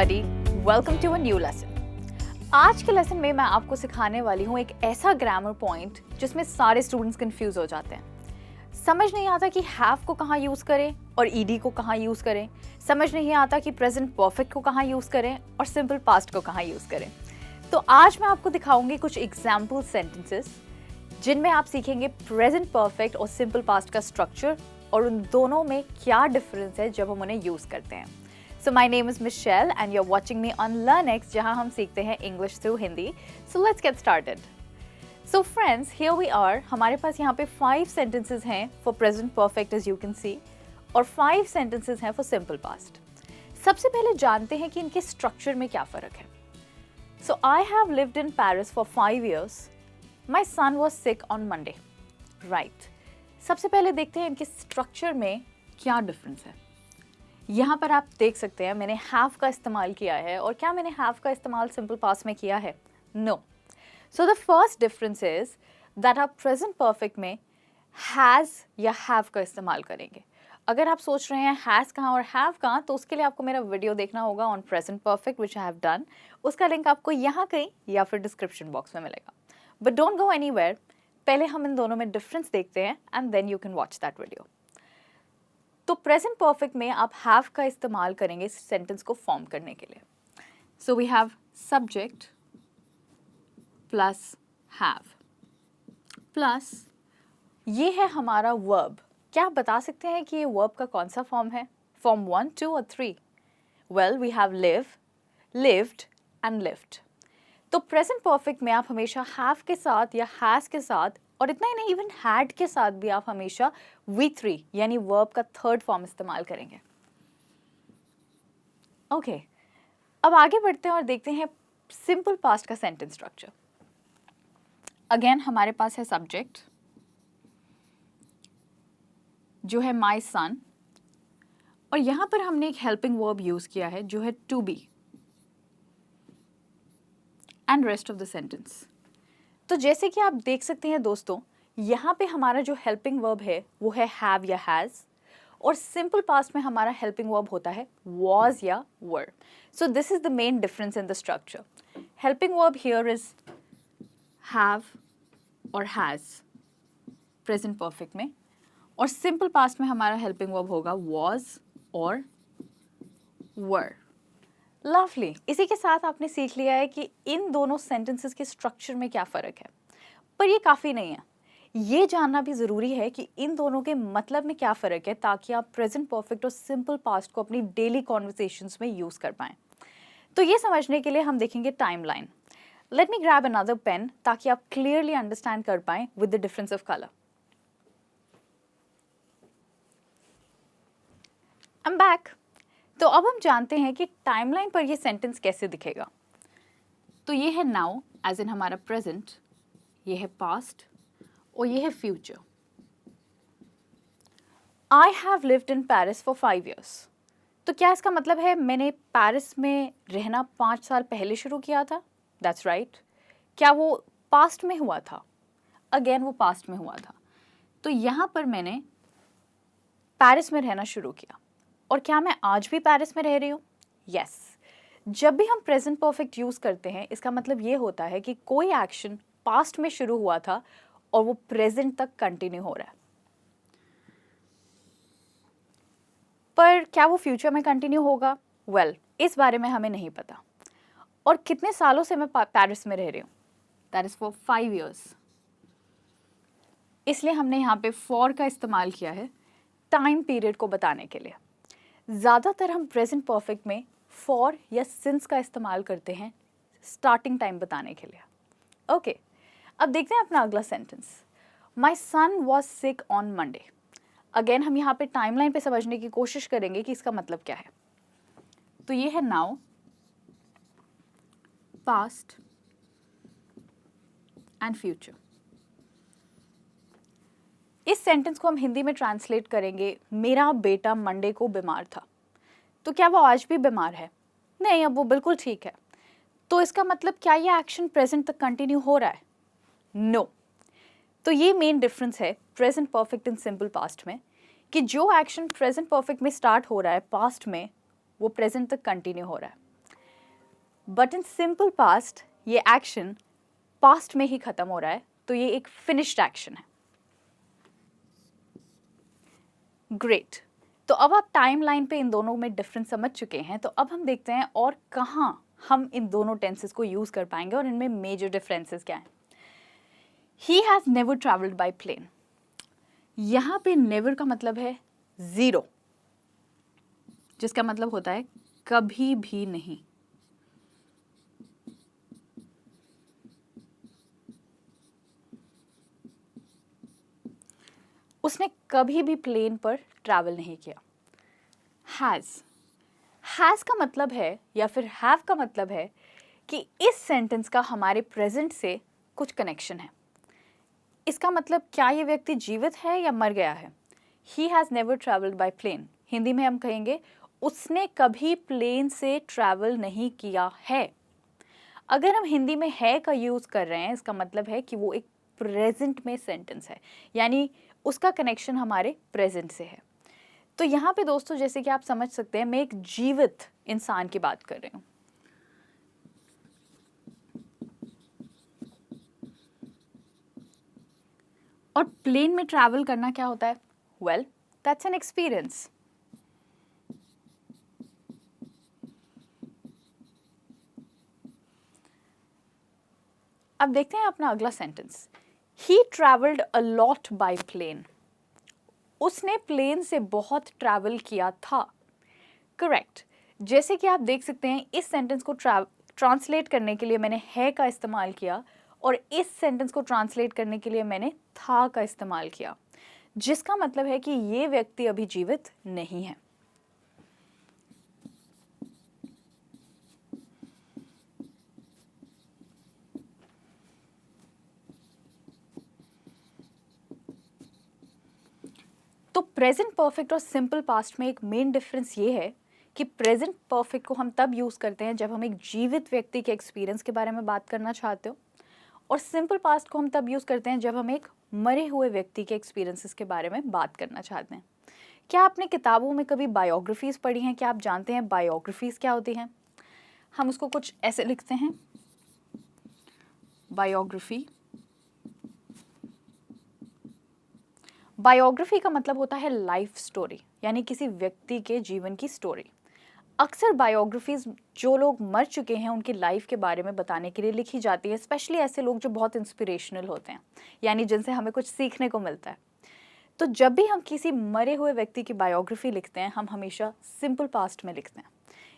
everybody, welcome to a new lesson। आज के lesson में मैं आपको सिखाने वाली हूँ एक ऐसा ग्रामर पॉइंट जिसमें सारे स्टूडेंट्स कंफ्यूज हो जाते हैं। समझ नहीं आता कि हैव को कहाँ यूज़ करें और ईडी को कहाँ यूज़ करें। समझ नहीं आता कि प्रेजेंट परफेक्ट को कहाँ यूज़ करें और सिंपल पास्ट को कहाँ यूज़ करें। तो आज मैं आपको दिखाऊंगी कुछ एग्जाम्पल सेंटेंसेस जिनमें आप सीखेंगे प्रेजेंट परफेक्ट और सिंपल पास्ट का स्ट्रक्चर और उन दोनों में क्या डिफरेंस है जब हम उन्हें यूज़ करते हैं। So my name is Michelle and you're watching me on LearnX जहाँ हम सीखते हैं English through Hindi. So let's get started. So friends, here we are. हमारे पास यहाँ पे 5 sentences हैं for present perfect as you can see और 5 sentences हैं for simple past. सबसे पहले जानते हैं कि इनके structure में क्या फ़र्क है। So I have lived in Paris for 5 years. My son was sick on Monday. Right. सबसे पहले देखते हैं इनके structure में क्या difference है। यहाँ पर आप देख सकते हैं मैंने have का इस्तेमाल किया है और क्या मैंने have का इस्तेमाल simple past में किया है? No. So the first difference is that आप present perfect में has या have का इस्तेमाल करेंगे। अगर आप सोच रहे हैं has कहाँ और have कहाँ तो उसके लिए आपको मेरा वीडियो देखना होगा on present perfect which I have done। उसका लिंक आपको यहाँ कहीं या फिर डिस्क्रिप्शन बॉक्स में मिलेगा। But don't go anywhere. पहले हम इन दोनों में डिफरेंस देखते हैं and then you can watch that video। तो प्रेजेंट परफेक्ट में आप हैव का इस्तेमाल करेंगे इस सेंटेंस को फॉर्म करने के लिए। So we have subject plus have plus ये है हमारा वर्ब। क्या आप बता सकते हैं कि ये वर्ब का कौन सा फॉर्म है? फॉर्म 1, 2 और 3? Well we have live, lived and lived. तो प्रेजेंट परफेक्ट में आप हमेशा हैव के साथ या हैज के साथ और इतना ही नहीं इवन हैड के साथ भी आप हमेशा V3 यानी वर्ब का थर्ड फॉर्म इस्तेमाल करेंगे। ओके, अब आगे बढ़ते हैं और देखते हैं सिंपल पास्ट का सेंटेंस स्ट्रक्चर। अगेन हमारे पास है सब्जेक्ट जो है माय सन और यहां पर हमने एक हेल्पिंग वर्ब यूज किया है जो है to be and rest of the sentence. तो जैसे कि आप देख सकते हैं दोस्तों, यहाँ पे हमारा जो हेल्पिंग वर्ब है वो है हैव या हैज़ और सिंपल पास्ट में हमारा हेल्पिंग वर्ब होता है was या were। So this is the main difference in the structure. Helping verb here is have और हैज़ प्रेजेंट परफेक्ट में और सिंपल पास्ट में हमारा हेल्पिंग वर्ब होगा was और were। लवली। इसी के साथ आपने सीख लिया है कि इन दोनों सेंटेंसेस के स्ट्रक्चर में क्या फ़र्क है, पर ये काफ़ी नहीं है। ये जानना भी ज़रूरी है कि इन दोनों के मतलब में क्या फ़र्क है ताकि आप प्रेजेंट परफेक्ट और सिंपल पास्ट को अपनी डेली कॉन्वर्सेशंस में यूज़ कर पाएँ। तो ये समझने के लिए हम देखेंगे timeline. Let me grab another pen ताकि आप क्लियरली अंडरस्टैंड कर पाएँ with the difference of colour. I am back. तो अब हम जानते हैं कि टाइमलाइन पर ये सेंटेंस कैसे दिखेगा। तो ये है नाउ एज इन हमारा प्रेजेंट, ये है पास्ट और ये है future. I have lived in Paris for 5 years। तो क्या इसका मतलब है मैंने पेरिस में रहना 5 साल पहले शुरू किया था? That's right. क्या वो पास्ट में हुआ था? अगेन वो पास्ट में हुआ था। तो यहाँ पर मैंने पेरिस में रहना शुरू किया और क्या मैं आज भी पेरिस में रह रही हूँ? यस। जब भी हम प्रेजेंट परफेक्ट यूज़ करते हैं इसका मतलब ये होता है कि कोई एक्शन पास्ट में शुरू हुआ था और वो प्रेजेंट तक कंटिन्यू हो रहा है। पर क्या वो फ्यूचर में कंटिन्यू होगा? वेल, इस बारे में हमें नहीं पता। और कितने सालों से मैं पेरिस में रह रही हूँ? That is for 5 years। इसलिए हमने यहाँ पे फॉर का इस्तेमाल किया है टाइम पीरियड को बताने के लिए। ज़्यादातर हम प्रेजेंट परफेक्ट में फॉर या सिंस का इस्तेमाल करते हैं स्टार्टिंग टाइम बताने के लिए। ओके, अब देखते हैं अपना अगला sentence. My son was sick on Monday. Again हम यहाँ पे टाइमलाइन पे समझने की कोशिश करेंगे कि इसका मतलब क्या है। तो ये है नाउ, पास्ट एंड फ्यूचर। इस सेंटेंस को हम हिंदी में ट्रांसलेट करेंगे मेरा बेटा मंडे को बीमार था। तो क्या वो आज भी बीमार है? नहीं, अब वो बिल्कुल ठीक है। तो इसका मतलब क्या ये एक्शन प्रेजेंट तक कंटिन्यू हो रहा है? नो। तो ये मेन डिफरेंस है present perfect and simple past में कि जो एक्शन प्रेजेंट परफेक्ट में स्टार्ट हो रहा है पास्ट में वो प्रेजेंट तक कंटिन्यू हो रहा है। बट इन सिंपल पास्ट ये एक्शन पास्ट में ही खत्म हो रहा है, तो ये एक फिनिश्ड एक्शन है। ग्रेट। तो अब आप टाइमलाइन पे इन दोनों में डिफरेंस समझ चुके हैं, तो अब हम देखते हैं और कहाँ हम इन दोनों टेंसेस को यूज कर पाएंगे और इनमें मेजर डिफरेंसेस क्या हैं। He has never travelled by plane. यहाँ पे नेवर का मतलब है जीरो, जिसका मतलब होता है कभी भी नहीं। उसने कभी भी प्लेन पर ट्रैवल नहीं किया। हैज़ का मतलब है या फिर हैव का मतलब है कि इस सेंटेंस का हमारे प्रेजेंट से कुछ कनेक्शन है। इसका मतलब क्या ये व्यक्ति जीवित है या मर गया है। He has never travelled by plane, Hindi में हम कहेंगे उसने कभी प्लेन से ट्रैवल नहीं किया है। अगर हम हिंदी में है का यूज़ कर रहे हैं, इसका मतलब है कि वो एक प्रेजेंट में सेंटेंस है, यानी उसका कनेक्शन हमारे प्रेजेंट से है। तो यहाँ पे दोस्तों जैसे कि आप समझ सकते हैं, मैं एक जीवित इंसान की बात कर रही हूँ। और प्लेन में ट्रैवल करना क्या होता है? Well, that's an experience. अब देखते हैं अपना अगला sentence. He travelled a lot by plane. उसने प्लेन से बहुत ट्रैवल किया था। करेक्ट। जैसे कि आप देख सकते हैं, इस सेंटेंस को ट्रांसलेट करने के लिए मैंने है का इस्तेमाल किया और इस सेंटेंस को ट्रांसलेट करने के लिए मैंने था का इस्तेमाल किया, जिसका मतलब है कि ये व्यक्ति अभी जीवित नहीं है। तो प्रेजेंट परफेक्ट और सिंपल पास्ट में एक मेन डिफरेंस ये है कि प्रेजेंट परफेक्ट को हम तब यूज़ करते हैं जब हम एक जीवित व्यक्ति के एक्सपीरियंस के बारे में बात करना चाहते हो, और सिंपल पास्ट को हम तब यूज़ करते हैं जब हम एक मरे हुए व्यक्ति के एक्सपीरियंसेस के बारे में बात करना चाहते हैं। क्या आपने किताबों में कभी बायोग्राफीज़ पढ़ी हैं? क्या आप जानते हैं बायोग्राफीज़ क्या होती हैं? हम उसको कुछ ऐसे लिखते हैं, बायोग्राफी। बायोग्राफी का मतलब होता है लाइफ स्टोरी, यानी किसी व्यक्ति के जीवन की स्टोरी। अक्सर बायोग्राफीज जो लोग मर चुके हैं उनकी लाइफ के बारे में बताने के लिए लिखी जाती है, स्पेशली ऐसे लोग जो बहुत इंस्पिरेशनल होते हैं, यानी जिनसे हमें कुछ सीखने को मिलता है। तो जब भी हम किसी मरे हुए व्यक्ति की बायोग्राफी लिखते हैं, हम हमेशा सिंपल पास्ट में लिखते हैं,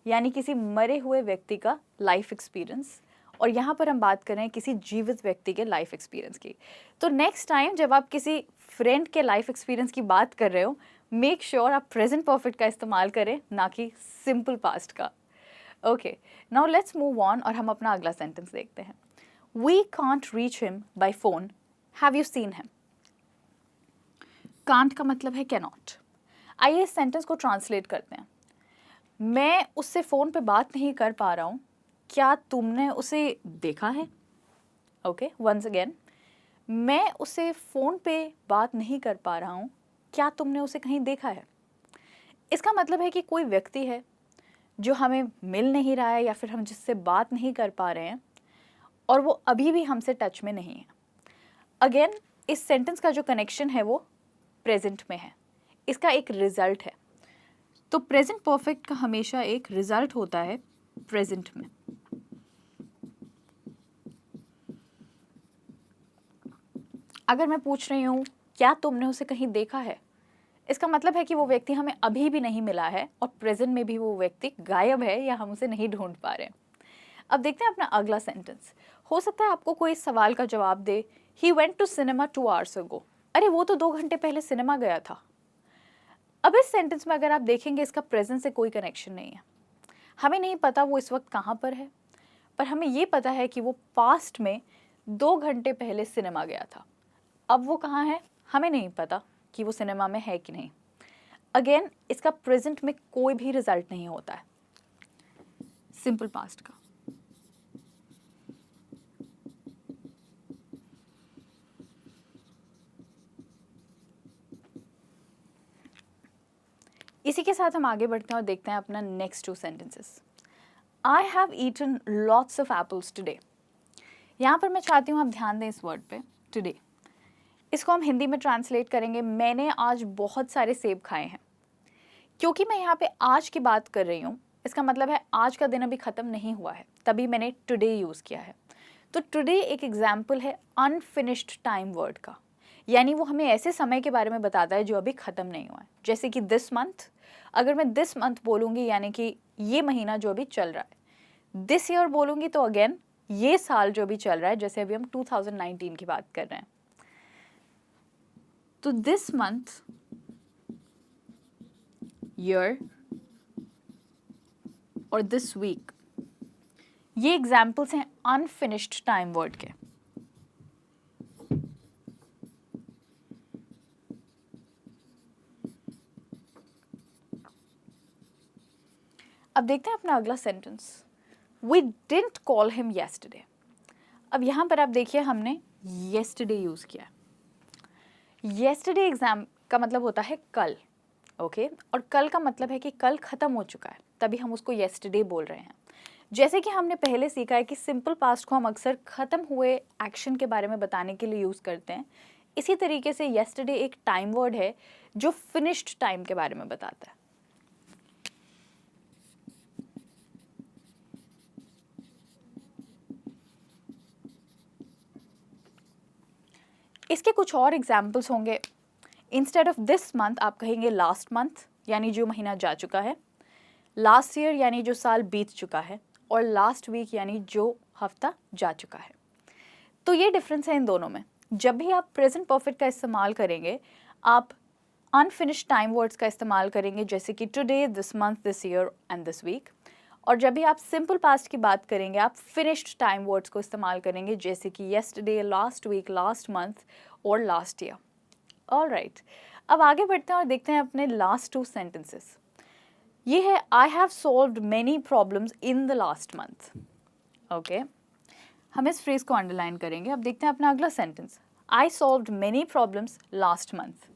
यानी किसी मरे हुए व्यक्ति का लाइफ एक्सपीरियंस। और यहाँ पर हम बात कर रहे हैं किसी जीवित व्यक्ति के लाइफ एक्सपीरियंस की। तो नेक्स्ट टाइम जब आप किसी फ्रेंड के लाइफ एक्सपीरियंस की बात कर रहे हो, मेक श्योर आप प्रेजेंट परफेक्ट का इस्तेमाल करें, ना कि सिंपल पास्ट का। Okay, now let's move on और हम अपना अगला सेंटेंस देखते हैं। We can't reach him by phone, have you seen him. Can't का मतलब है कैनॉट। आइए इस सेंटेंस को ट्रांसलेट करते हैं। मैं उससे फ़ोन पे बात नहीं कर पा रहा हूँ, क्या तुमने उसे देखा है? ओके, वंस अगेन, मैं उसे फ़ोन पे बात नहीं कर पा रहा हूँ, क्या तुमने उसे कहीं देखा है? इसका मतलब है कि कोई व्यक्ति है जो हमें मिल नहीं रहा है या फिर हम जिससे बात नहीं कर पा रहे हैं और वो अभी भी हमसे टच में नहीं है। अगेन, इस सेंटेंस का जो कनेक्शन है वो प्रेजेंट में है, इसका एक रिजल्ट है। तो प्रेजेंट परफेक्ट का हमेशा एक रिजल्ट होता है प्रेजेंट में। अगर मैं पूछ रही हूँ क्या तुमने उसे कहीं देखा है, इसका मतलब है कि वो व्यक्ति हमें अभी भी नहीं मिला है और प्रेजेंट में भी वो व्यक्ति गायब है या हम उसे नहीं ढूंढ पा रहे हैं। अब देखते हैं अपना अगला सेंटेंस। हो सकता है आपको कोई इस सवाल का जवाब दे, he went to cinema 2 hours ago। अरे वो तो 2 घंटे पहले सिनेमा गया था। अब इस सेंटेंस में अगर आप देखेंगे, इसका प्रेजेंट से कोई कनेक्शन नहीं है। हमें नहीं पता वो इस वक्त कहाँ पर है, पर हमें ये पता है कि वो पास्ट में 2 घंटे पहले सिनेमा गया था। अब वो कहाँ है हमें नहीं पता कि वो सिनेमा में है कि नहीं। अगेन, इसका प्रेजेंट में कोई भी रिजल्ट नहीं होता है सिंपल पास्ट का। इसी के साथ हम आगे बढ़ते हैं और देखते हैं अपना next 2 sentences. I have eaten lots of apples today. यहाँ पर मैं चाहती हूँ आप ध्यान दें इस वर्ड पे, टुडे। इसको हम हिंदी में ट्रांसलेट करेंगे, मैंने आज बहुत सारे सेब खाए हैं। क्योंकि मैं यहाँ पे आज की बात कर रही हूँ, इसका मतलब है आज का दिन अभी ख़त्म नहीं हुआ है, तभी मैंने टुडे यूज़ किया है। तो टुडे एक एग्जाम्पल है अनफिनिश्ड टाइम वर्ड का, यानी वो हमें ऐसे समय के बारे में बताता है जो अभी ख़त्म नहीं हुआ है। जैसे कि दिस मंथ, अगर मैं दिस मंथ बोलूँगी यानी कि ये महीना जो अभी चल रहा है। दिस ईयर बोलूँगी तो अगेन ये साल जो अभी चल रहा है, जैसे अभी हम 2019 की बात कर रहे हैं। तो दिस मंथ, ईयर और दिस वीक, ये एग्जाम्पल्स हैं अनफिनिश्ड टाइम वर्ड के। अब देखते हैं अपना अगला sentence, we didn't call him yesterday. अब यहाँ पर आप देखिए हमने येस्टरडे यूज़ किया। येस्टरडे एग्जाम का मतलब होता है कल, ओके और कल का मतलब है कि कल ख़त्म हो चुका है, तभी हम उसको येस्टरडे बोल रहे हैं। जैसे कि हमने पहले सीखा है कि सिंपल पास्ट को हम अक्सर ख़त्म हुए एक्शन के बारे में बताने के लिए यूज़ करते हैं, इसी तरीके से येस्टरडे एक टाइम वर्ड है जो फिनिश्ड टाइम के बारे में बताता है। इसके कुछ और एग्जाम्पल्स होंगे। इंस्टेड ऑफ दिस मंथ आप कहेंगे लास्ट मंथ, यानी जो महीना जा चुका है, लास्ट ईयर यानी जो साल बीत चुका है, और लास्ट वीक यानी जो हफ्ता जा चुका है। तो ये डिफरेंस है इन दोनों में। जब भी आप प्रेजेंट परफेक्ट का इस्तेमाल करेंगे, आप अनफिनिश्ड टाइम वर्ड्स का इस्तेमाल करेंगे, जैसे कि today, this month, this year and this week. और जब भी आप सिंपल पास्ट की बात करेंगे, आप फिनिश्ड टाइम वर्ड्स को इस्तेमाल करेंगे, जैसे कि yesterday, last week, last month और लास्ट ईयर। ऑलराइट, अब आगे बढ़ते हैं और देखते हैं अपने लास्ट टू सेंटेंसेस। ये है I have solved many problems in the last month. Okay, हम इस फ्रेज को अंडरलाइन करेंगे। अब देखते हैं अपना अगला sentence, I solved many problems last month.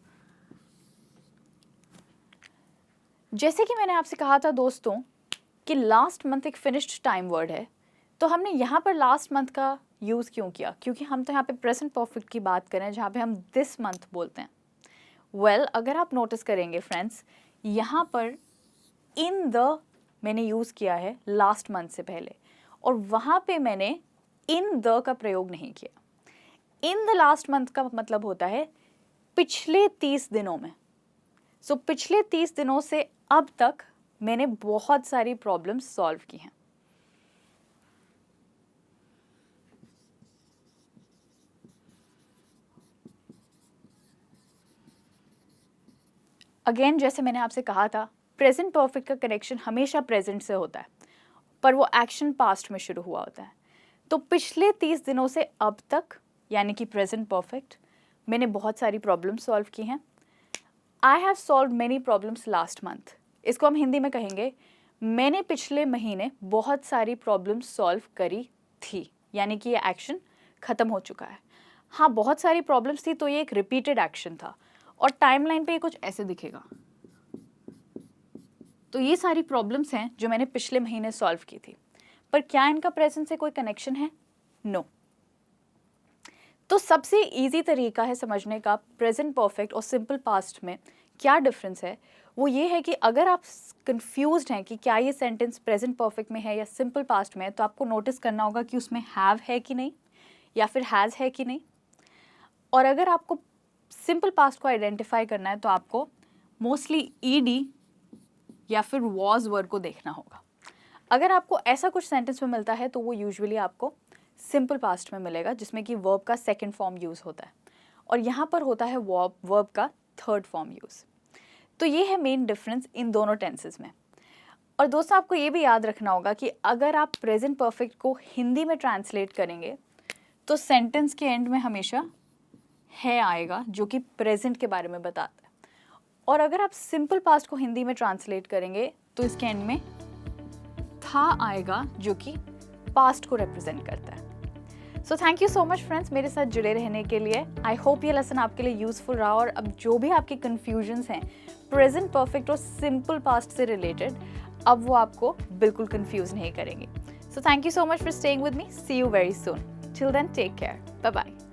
जैसे कि मैंने आपसे कहा था दोस्तों कि लास्ट मंथ एक फिनिश्ड टाइम वर्ड है, तो हमने यहाँ पर लास्ट मंथ का यूज़ क्यों किया? क्योंकि हम तो यहाँ पे प्रेजेंट परफेक्ट की बात करें, जहाँ पे हम दिस मंथ बोलते हैं। वेल, अगर आप नोटिस करेंगे फ्रेंड्स, यहाँ पर इन द मैंने यूज़ किया है लास्ट मंथ से पहले, और वहाँ पे मैंने इन द का प्रयोग नहीं किया। इन द लास्ट मंथ का मतलब होता है पिछले 30 दिनों में। सो पिछले 30 दिनों से अब तक मैंने बहुत सारी प्रॉब्लम्स सॉल्व की हैं। अगेन, जैसे मैंने आपसे कहा था, प्रेजेंट परफेक्ट का कनेक्शन हमेशा प्रेजेंट से होता है, पर वो एक्शन पास्ट में शुरू हुआ होता है। तो पिछले 30 दिनों से अब तक, यानी कि प्रेजेंट परफेक्ट, मैंने बहुत सारी प्रॉब्लम्स सॉल्व की हैं। I have solve many problems last month, इसको हम हिंदी में कहेंगे मैंने पिछले महीने बहुत सारी प्रॉब्लम्स सॉल्व करी थी, यानी कि ये एक्शन ख़त्म हो चुका है। हाँ, बहुत सारी प्रॉब्लम्स थी, तो ये एक रिपीटेड एक्शन था, और टाइमलाइन पे ये कुछ ऐसे दिखेगा। तो ये सारी प्रॉब्लम्स हैं जो मैंने पिछले महीने सॉल्व की थी, पर क्या इनका प्रेजेंट से कोई कनेक्शन है? नो। तो सबसे इजी तरीका है समझने का प्रेजेंट परफेक्ट और सिंपल पास्ट में क्या डिफरेंस है, वो ये है कि अगर आप कंफ्यूज्ड हैं कि क्या ये सेंटेंस प्रेजेंट परफेक्ट में है या सिंपल पास्ट में है, तो आपको नोटिस करना होगा कि उसमें हैव है कि नहीं, या फिर हैज़ है कि नहीं। और अगर आपको सिंपल पास्ट को आइडेंटिफाई करना है, तो आपको मोस्टली ईडी या फिर वॉज वर्ड को देखना होगा। अगर आपको ऐसा कुछ सेंटेंस में मिलता है, तो वो यूजुअली आपको सिंपल पास्ट में मिलेगा, जिसमें कि वर्ब का सेकंड फॉर्म यूज़ होता है, और यहाँ पर होता है वर्ब का थर्ड फॉर्म यूज़। तो ये है मेन डिफरेंस इन दोनों टेंसेस में। और दोस्तों, आपको ये भी याद रखना होगा कि अगर आप प्रेजेंट परफेक्ट को हिंदी में ट्रांसलेट करेंगे, तो सेंटेंस के एंड में हमेशा है आएगा, जो कि प्रेजेंट के बारे में बताता है। और अगर आप सिंपल पास्ट को हिंदी में ट्रांसलेट करेंगे, तो इसके एंड में था आएगा, जो कि पास्ट को रिप्रेजेंट करता है। सो thank you so much friends, मेरे साथ जुड़े रहने के लिए। आई होप ये लेसन आपके लिए यूजफुल रहा, और अब जो भी आपके कन्फ्यूजन्स हैं प्रेजेंट परफेक्ट और सिंपल पास्ट से रिलेटेड, अब वो आपको बिल्कुल कंफ्यूज नहीं करेंगे। So thank you so much for staying with me. See you very soon. Till then take care. Bye bye.